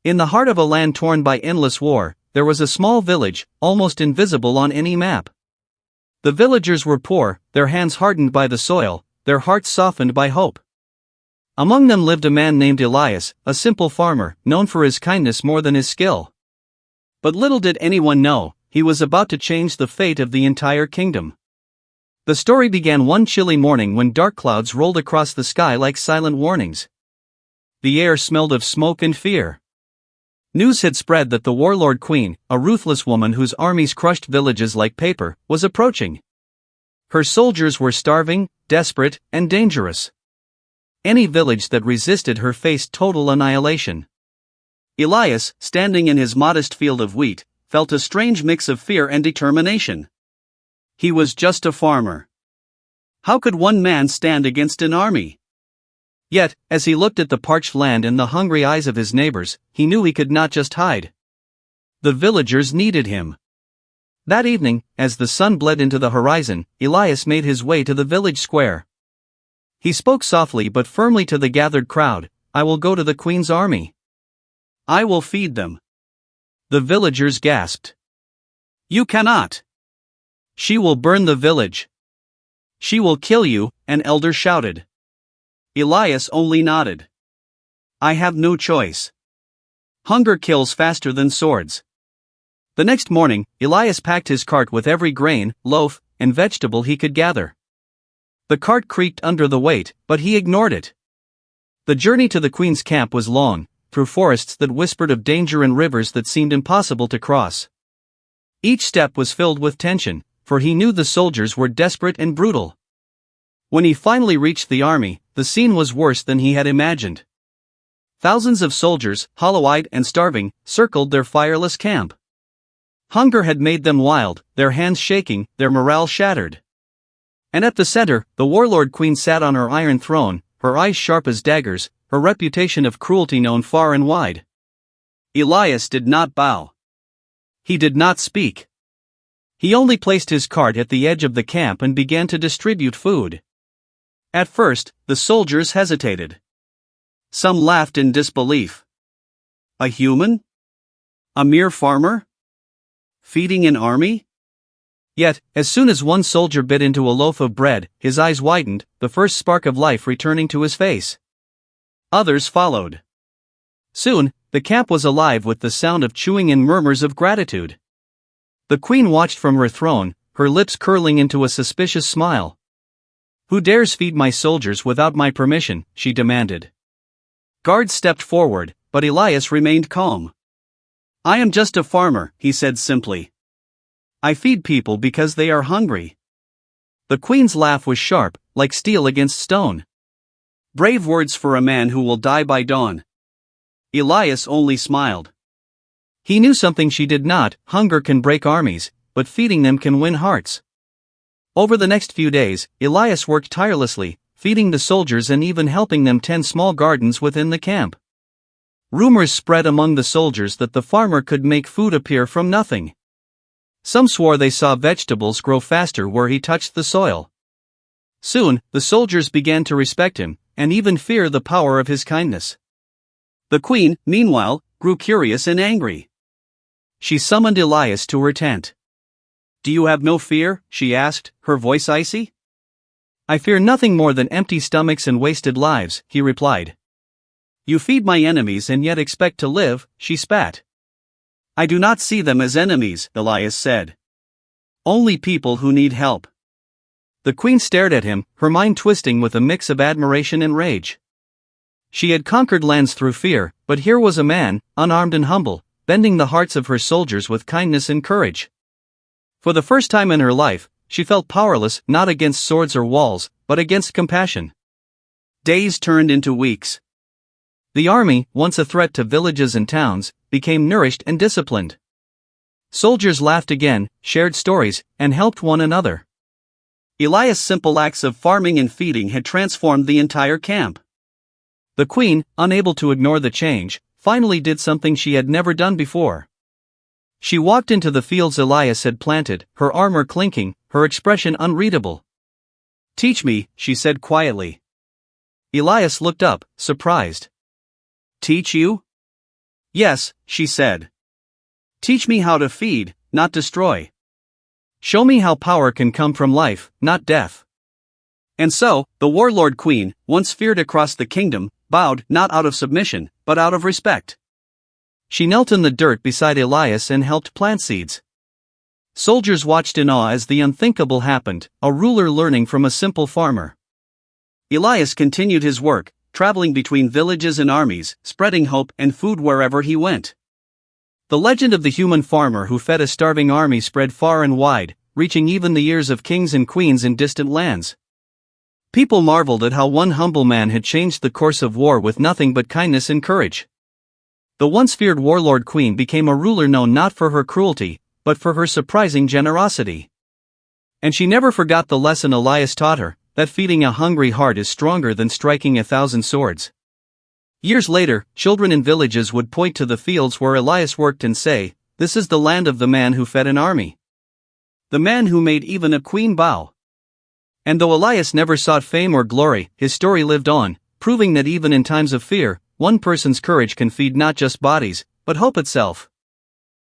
In the heart of a land torn by endless war, there was a small village, almost invisible on any map. The villagers were poor, their hands hardened by the soil, their hearts softened by hope. Among them lived a man named Elias, a simple farmer, known for his kindness more than his skill. But little did anyone know, he was about to change the fate of the entire kingdom. The story began one chilly morning when dark clouds rolled across the sky like silent warnings. The air smelled of smoke and fear. News had spread that the Warlord Queen, a ruthless woman whose armies crushed villages like paper, was approaching. Her soldiers were starving, desperate, and dangerous. Any village that resisted her faced total annihilation. Elias, standing in his modest field of wheat, felt a strange mix of fear and determination. He was just a farmer. How could one man stand against an army? Yet, as he looked at the parched land and the hungry eyes of his neighbors, he knew he could not just hide. The villagers needed him. That evening, as the sun bled into the horizon, Elias made his way to the village square. He spoke softly but firmly to the gathered crowd, "I will go to the Queen's army. I will feed them." The villagers gasped. "You cannot. She will burn the village. She will kill you," an elder shouted. Elias only nodded. "I have no choice. Hunger kills faster than swords." The next morning, Elias packed his cart with every grain, loaf, and vegetable he could gather. The cart creaked under the weight, but he ignored it. The journey to the Queen's camp was long, through forests that whispered of danger and rivers that seemed impossible to cross. Each step was filled with tension, for he knew the soldiers were desperate and brutal. When he finally reached the army, the scene was worse than he had imagined. Thousands of soldiers, hollow-eyed and starving, circled their fireless camp. Hunger had made them wild, their hands shaking, their morale shattered. And at the center, the Warlord Queen sat on her iron throne, her eyes sharp as daggers, her reputation of cruelty known far and wide. Elias did not bow. He did not speak. He only placed his cart at the edge of the camp and began to distribute food. At first, the soldiers hesitated. Some laughed in disbelief. A human? A mere farmer? Feeding an army? Yet, as soon as one soldier bit into a loaf of bread, his eyes widened, the first spark of life returning to his face. Others followed. Soon, the camp was alive with the sound of chewing and murmurs of gratitude. The Queen watched from her throne, her lips curling into a suspicious smile. "Who dares feed my soldiers without my permission?" she demanded. Guards stepped forward, but Elias remained calm. "I am just a farmer," he said simply. "I feed people because they are hungry." The Queen's laugh was sharp, like steel against stone. "Brave words for a man who will die by dawn." Elias only smiled. He knew something she did not: hunger can break armies, but feeding them can win hearts. Over the next few days, Elias worked tirelessly, feeding the soldiers and even helping them tend small gardens within the camp. Rumors spread among the soldiers that the farmer could make food appear from nothing. Some swore they saw vegetables grow faster where he touched the soil. Soon, the soldiers began to respect him, and even fear the power of his kindness. The Queen, meanwhile, grew curious and angry. She summoned Elias to her tent. "Do you have no fear?" she asked, her voice icy. "I fear nothing more than empty stomachs and wasted lives," he replied. "You feed my enemies and yet expect to live," she spat. "I do not see them as enemies," Elias said. "Only people who need help." The Queen stared at him, her mind twisting with a mix of admiration and rage. She had conquered lands through fear, but here was a man, unarmed and humble, bending the hearts of her soldiers with kindness and courage. For the first time in her life, she felt powerless, not against swords or walls, but against compassion. Days turned into weeks. The army, once a threat to villages and towns, became nourished and disciplined. Soldiers laughed again, shared stories, and helped one another. Elias' simple acts of farming and feeding had transformed the entire camp. The Queen, unable to ignore the change, finally did something she had never done before. She walked into the fields Elias had planted, her armor clinking, her expression unreadable. "Teach me," she said quietly. Elias looked up, surprised. "Teach you?" Yes, she said. Teach me how to feed, not destroy. Show me how power can come from life, not death. And so, the Warlord Queen, once feared across the kingdom, bowed not out of submission, but out of respect. She knelt in the dirt beside Elias and helped plant seeds. Soldiers watched in awe as the unthinkable happened, a ruler learning from a simple farmer. Elias continued his work, traveling between villages and armies, spreading hope and food wherever he went. The legend of the human farmer who fed a starving army spread far and wide, reaching even the ears of kings and queens in distant lands. People marveled at how one humble man had changed the course of war with nothing but kindness and courage. The once feared Warlord Queen became a ruler known not for her cruelty, but for her surprising generosity. And she never forgot the lesson Elias taught her, that feeding a hungry heart is stronger than striking 1,000 swords. Years later, children in villages would point to the fields where Elias worked and say, "This is the land of the man who fed an army. The man who made even a queen bow." And though Elias never sought fame or glory, his story lived on, proving that even in times of fear, one person's courage can feed not just bodies, but hope itself.